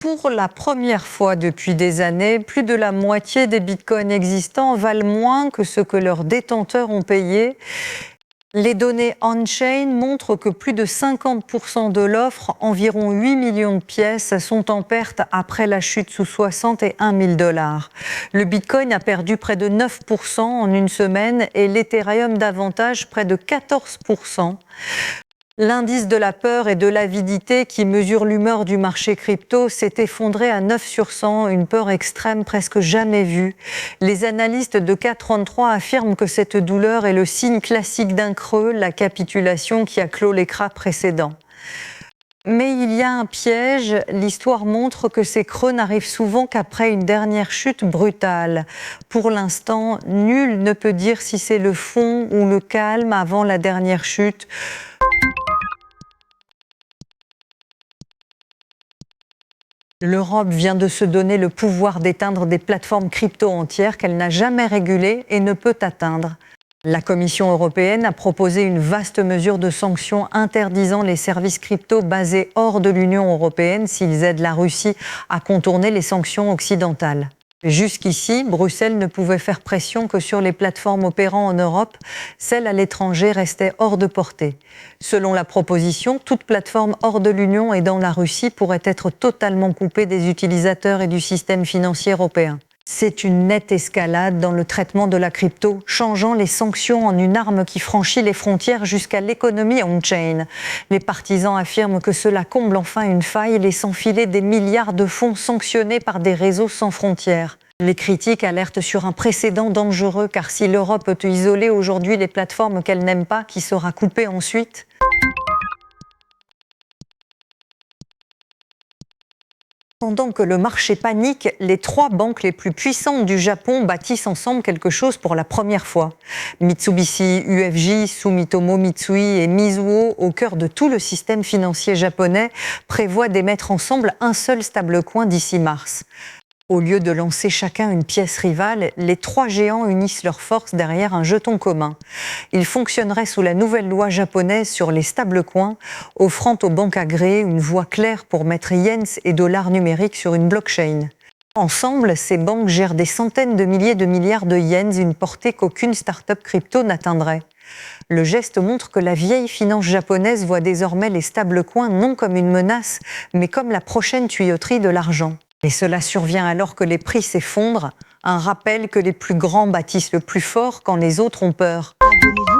Pour la première fois depuis des années, plus de la moitié des bitcoins existants valent moins que ce que leurs détenteurs ont payé. Les données on-chain montrent que plus de 50% de l'offre, environ 8 millions de pièces, sont en perte après la chute sous 61 000 $. Le bitcoin a perdu près de 9% en une semaine et l'Ethereum davantage, près de 14%. L'indice de la peur et de l'avidité qui mesure l'humeur du marché crypto s'est effondré à 9 sur 100, une peur extrême presque jamais vue. Les analystes de K33 affirment que cette douleur est le signe classique d'un creux, la capitulation qui a clos l'écran précédent. Mais il y a un piège, l'histoire montre que ces creux n'arrivent souvent qu'après une dernière chute brutale. Pour l'instant, nul ne peut dire si c'est le fond ou le calme avant la dernière chute. L'Europe vient de se donner le pouvoir d'éteindre des plateformes crypto entières qu'elle n'a jamais régulées et ne peut atteindre. La Commission européenne a proposé une vaste mesure de sanctions interdisant les services crypto basés hors de l'Union européenne s'ils aident la Russie à contourner les sanctions occidentales. Jusqu'ici, Bruxelles ne pouvait faire pression que sur les plateformes opérant en Europe. Celles à l'étranger restaient hors de portée. Selon la proposition, toute plateforme hors de l'Union et dans la Russie pourrait être totalement coupée des utilisateurs et du système financier européen. C'est une nette escalade dans le traitement de la crypto, changeant les sanctions en une arme qui franchit les frontières jusqu'à l'économie on-chain. Les partisans affirment que cela comble enfin une faille, laissant filer des milliards de fonds sanctionnés par des réseaux sans frontières. Les critiques alertent sur un précédent dangereux, car si l'Europe peut isoler aujourd'hui les plateformes qu'elle n'aime pas, qui sera coupée ensuite ? Pendant que le marché panique, les 3 banques les plus puissantes du Japon bâtissent ensemble quelque chose pour la première fois. Mitsubishi UFJ, Sumitomo Mitsui et Mizuho, au cœur de tout le système financier japonais, prévoient d'émettre ensemble un seul stablecoin d'ici mars. Au lieu de lancer chacun une pièce rivale, les 3 géants unissent leurs forces derrière un jeton commun. Il fonctionnerait sous la nouvelle loi japonaise sur les stablecoins, offrant aux banques agréées une voie claire pour mettre yens et dollars numériques sur une blockchain. Ensemble, ces banques gèrent des centaines de milliers de milliards de yens, une portée qu'aucune start-up crypto n'atteindrait. Le geste montre que la vieille finance japonaise voit désormais les stablecoins non comme une menace, mais comme la prochaine tuyauterie de l'argent. Et cela survient alors que les prix s'effondrent, un rappel que les plus grands bâtissent le plus fort quand les autres ont peur. Abonnez-vous